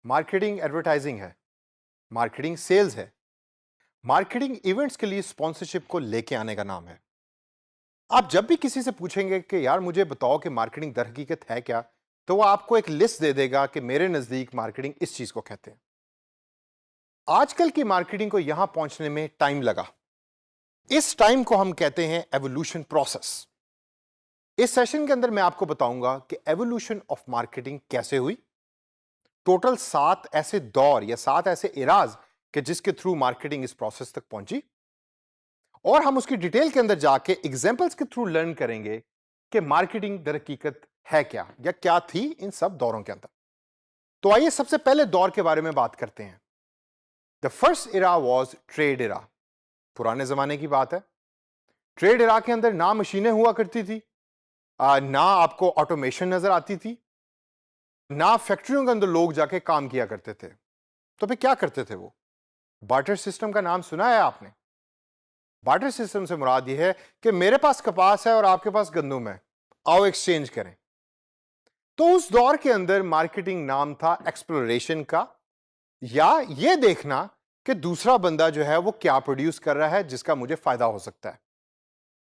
Marketing advertising है, marketing sales है, marketing events के लिए स्पॉन्सरशिप को लेके आने का नाम है। आप जब भी किसी से पूछेंगे कि यार मुझे बताओ कि मार्केटिंग दर हकीकत है क्या, तो वो आपको एक लिस्ट दे देगा कि मेरे नजदीक मार्केटिंग इस चीज को कहते हैं। आजकल की मार्केटिंग को यहां पहुंचने में टाइम लगा। इस टाइम को हम कहते हैं एवोल्यूशन प्रोसेस। इस सेशन के अंदर मैं आपको बताऊंगा कि एवोल्यूशन ऑफ मार्केटिंग कैसे हुई। टोटल 7 ऐसे दौर या 7 ऐसे इराज कि जिसके थ्रू मार्केटिंग इस प्रोसेस तक पहुंची, और हम उसकी डिटेल के अंदर जाके एग्जांपल्स के थ्रू लर्न करेंगे कि मार्केटिंग दर हकीकत है क्या या क्या थी इन सब दौरों के अंदर। तो आइए सबसे पहले दौर के बारे में बात करते हैं। The first era was trade era. पुराने जमाने की बात है। ट्रेड इरा के अंदर ना मशीनें हुआ करती थी, ना आपको ऑटोमेशन नजर आती थी, ना फैक्ट्रियों के अंदर लोग जाके काम किया करते थे। तो फिर क्या करते थे वो? बार्टर सिस्टम का नाम सुना है आपने? बार्टर सिस्टम से मुराद यह है कि मेरे पास कपास है और आपके पास गंदम है, आओ एक्सचेंज करें। तो उस दौर के अंदर मार्केटिंग नाम था एक्सप्लोरेशन का, या यह देखना कि दूसरा बंदा जो है वो क्या प्रोड्यूस कर रहा है जिसका मुझे फायदा हो सकता है।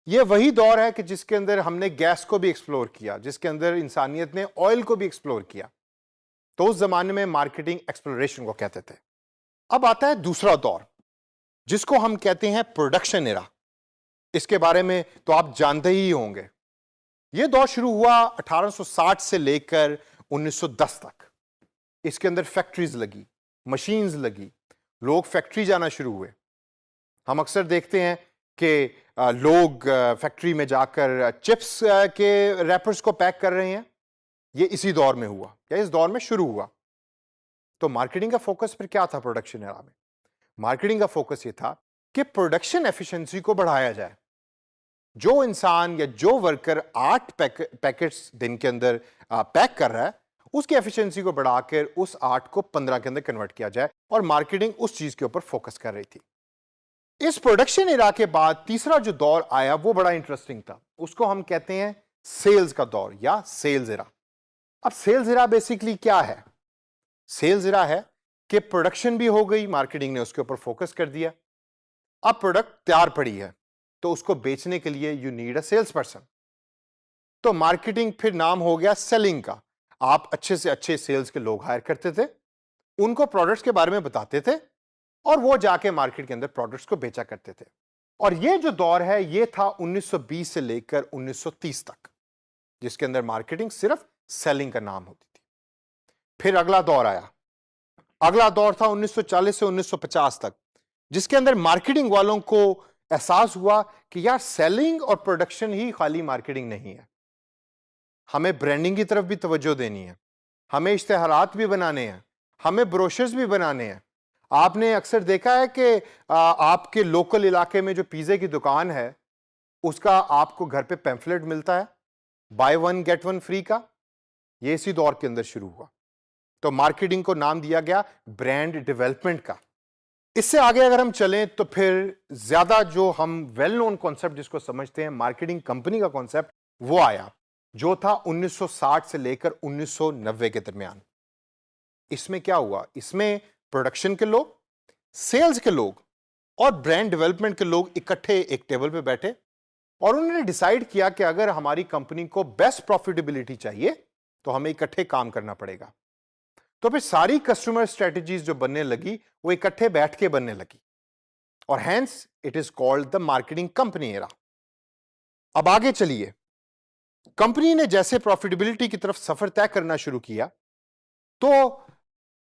यह वही दौर है कि जिसके अंदर हमने गैस को भी एक्सप्लोर किया, जिसके अंदर इंसानियत ने ऑयल को भी एक्सप्लोर किया। तो उस जमाने में मार्केटिंग एक्सप्लोरेशन को कहते थे। अब आता है दूसरा दौर जिसको हम कहते हैं प्रोडक्शन एरा। इसके बारे में तो आप जानते ही होंगे। यह दौर शुरू हुआ 1860 से लेकर 1910 तक। इसके अंदर फैक्ट्रीज लगी, मशीन्स लगी, लोग फैक्ट्री जाना शुरू हुए। हम अक्सर देखते हैं कि लोग फैक्ट्री में जाकर चिप्स के रैपर्स को पैक कर रहे हैं। यह इसी दौर में हुआ या इस दौर में शुरू हुआ। तो मार्केटिंग का फोकस फिर क्या था प्रोडक्शन एरा में? मार्केटिंग का फोकस यह था कि प्रोडक्शन एफिशिएंसी को बढ़ाया जाए। जो इंसान या जो वर्कर 8 पैकेट्स दिन के अंदर पैक कर रहा है, उसकी एफिशिएंसी को बढ़ाकर उस 8 को 15 के अंदर कन्वर्ट किया जाए, और मार्केटिंग उस चीज के ऊपर फोकस कर रही थी। इस प्रोडक्शन एरा के बाद तीसरा जो दौर आया वो बड़ा इंटरेस्टिंग था। उसको हम कहते हैं सेल्स का दौर या सेल्स एरा। अब सेल्स एरा बेसिकली क्या है? सेल्स एरा है कि प्रोडक्शन भी हो गई, मार्केटिंग ने उसके ऊपर फोकस कर दिया। अब प्रोडक्ट तैयार पड़ी है तो उसको बेचने के लिए you need a sales person. तो मार्केटिंग फिर नाम हो गया सेलिंग का। आप अच्छे से अच्छे सेल्स के लोग हायर करते थे, उनको प्रोडक्ट्स के बारे में बताते थे, और वो जाके मार्केट के अंदर प्रोडक्ट्स को बेचा करते थे। और ये जो दौर है ये था 1920 से लेकर 1930 तक, जिसके अंदर मार्केटिंग सिर्फ सेलिंग का नाम होती थी। फिर अगला दौर आया। अगला दौर था 1940 से 1950 तक, जिसके अंदर मार्केटिंग वालों को एहसास हुआ कि यार सेलिंग और प्रोडक्शन ही खाली मार्केटिंग नहीं है, हमें ब्रांडिंग की तरफ भी तवज्जो देनी है, हमें इश्तिहारात भी बनाने हैं, हमें ब्रोशर्स भी बनाने हैं। आपने अक्सर देखा है कि आपके लोकल इलाके में जो पिज़्ज़े की दुकान है उसका आपको घर पे पैम्फलेट मिलता है, by one get one free का। ये इसी दौर के अंदर शुरू हुआ। तो मार्केटिंग को नाम दिया गया ब्रांड डेवलपमेंट का। इससे आगे अगर हम चलें तो फिर ज्यादा जो हम वेल नोन कॉन्सेप्ट जिसको समझते हैं मार्केटिंग कंपनी का कॉन्सेप्ट, वो आया जो था 1960 से लेकर 1990 के दरमियान। इसमें क्या हुआ? इसमें प्रोडक्शन के लोग, सेल्स के लोग और ब्रांड डेवलपमेंट के लोग इकट्ठे एक टेबल पे बैठे, और उन्होंने डिसाइड किया कि अगर हमारी कंपनी को बेस्ट प्रॉफिटेबिलिटी चाहिए तो हमें इकट्ठे काम करना पड़ेगा। तो फिर सारी कस्टमर स्ट्रेटजीज जो बनने लगी वो इकट्ठे बैठ के बनने लगी, और hence it is called the marketing company era. अब आगे चलिए। कंपनी ने जैसे प्रॉफिटेबिलिटी की तरफ सफर तय करना शुरू किया, तो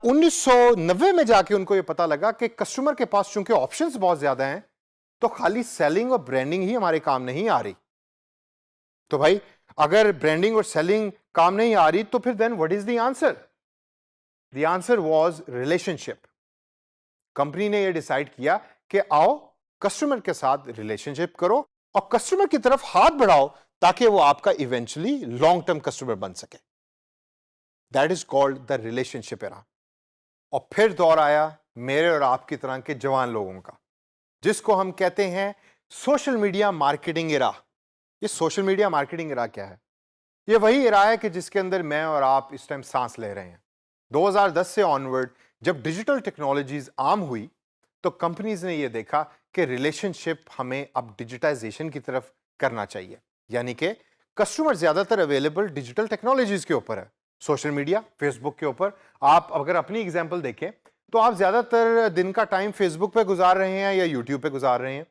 1990 में जाके उनको यह पता लगा कि कस्टमर के पास चूंकि ऑप्शंस बहुत ज्यादा हैं, तो खाली सेलिंग और ब्रांडिंग ही हमारे काम नहीं आ रही। तो भाई अगर ब्रांडिंग और सेलिंग काम नहीं आ रही तो फिर then what is the answer? The answer was relationship. Company ने यह डिसाइड किया कि आओ कस्टमर के साथ रिलेशनशिप करो और कस्टमर की तरफ हाथ बढ़ाओ ताकि वो आपका इवेंचुअली लॉन्ग टर्म कस्टमर बन सके। That is called the relationship era. और फिर दौर आया मेरे और आपकी तरह के जवान लोगों का, जिसको हम कहते हैं सोशल मीडिया मार्केटिंग एरा। ये सोशल मीडिया मार्केटिंग एरा क्या है? ये वही एरा है कि जिसके अंदर मैं और आप इस टाइम सांस ले रहे हैं। 2010 से ऑनवर्ड जब डिजिटल टेक्नोलॉजीज आम हुई तो कंपनीज ने यह देखा कि रिलेशनशिप हमें अब डिजिटाइजेशन की तरफ करना चाहिए, यानी कि कस्टमर ज्यादातर अवेलेबल डिजिटल टेक्नोलॉजीज के ऊपर है, सोशल मीडिया, फेसबुक के ऊपर। आप अगर अपनी एग्जांपल देखें तो आप ज्यादातर दिन का टाइम फेसबुक पे गुजार रहे हैं या यूट्यूब पे गुजार रहे हैं।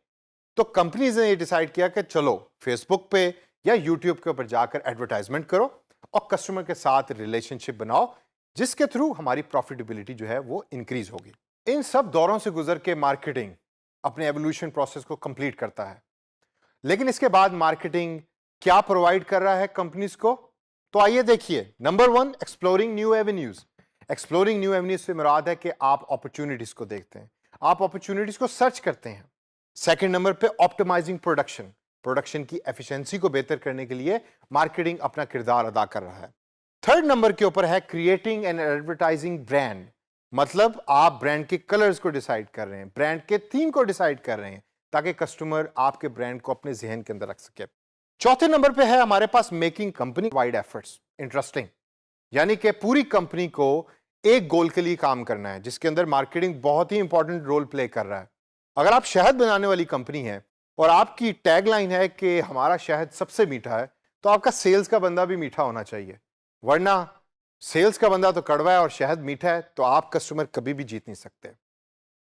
तो कंपनीज ने ये डिसाइड किया कि चलो फेसबुक पे या यूट्यूब के ऊपर जाकर एडवर्टाइजमेंट करो और कस्टमर के साथ रिलेशनशिप बनाओ, जिसके थ्रू हमारी प्रॉफिटेबिलिटी जो है वो इंक्रीज होगी। इन सब दौरों से गुजर के मार्केटिंग अपने एवोल्यूशन प्रोसेस को कंप्लीट करता है। लेकिन इसके बाद मार्केटिंग क्या प्रोवाइड कर रहा है कंपनीज को, तो आइए देखिए। Number 1, exploring new avenues. Exploring new avenues से मुराद है कि आप अपॉर्चुनिटीज को देखते हैं, आप अपॉर्चुनिटीज को सर्च करते हैं। सेकंड नंबर पे ऑप्टिमाइजिंग प्रोडक्शन, प्रोडक्शन की एफिशिएंसी को बेहतर करने के लिए मार्केटिंग अपना किरदार अदा कर रहा है। थर्ड नंबर के ऊपर है क्रिएटिंग एंड एडवर्टाइजिंग ब्रांड, मतलब आप ब्रांड के कलर्स को डिसाइड कर रहे हैं, ब्रांड के थीम को डिसाइड कर रहे हैं ताकि कस्टमर आपके ब्रांड को अपने जहन के अंदर रख सके। चौथे नंबर पे है हमारे पास making company wide efforts interesting, यानी कि पूरी कंपनी को एक गोल के लिए काम करना है, जिसके अंदर मार्केटिंग बहुत ही इंपॉर्टेंट रोल प्ले कर रहा है। अगर आप शहद बनाने वाली कंपनी है और आपकी टैगलाइन है कि हमारा शहद सबसे मीठा है, तो आपका सेल्स का बंदा भी मीठा होना चाहिए, वरना सेल्स का बंदा तो कड़वा है और शहद मीठा है तो आप कस्टमर कभी भी जीत नहीं सकते।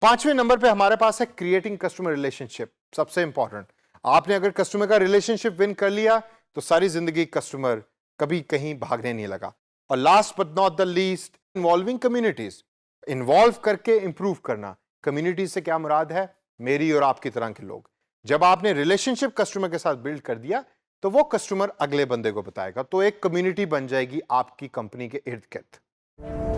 पांचवें नंबर पे हमारे पास है क्रिएटिंग कस्टमर रिलेशनशिप, सबसे इंपॉर्टेंट। आपने अगर कस्टमर का रिलेशनशिप विन कर लिया तो सारी जिंदगी कस्टमर कभी कहीं भागने नहीं लगा। और last but not the least, involving communities, involve करके इंप्रूव करना। कम्युनिटी से क्या मुराद है, मेरी और आपकी तरह के लोग। जब आपने रिलेशनशिप कस्टमर के साथ बिल्ड कर दिया तो वो कस्टमर अगले बंदे को बताएगा, तो एक कम्युनिटी बन जाएगी आपकी कंपनी के इर्द गिर्द।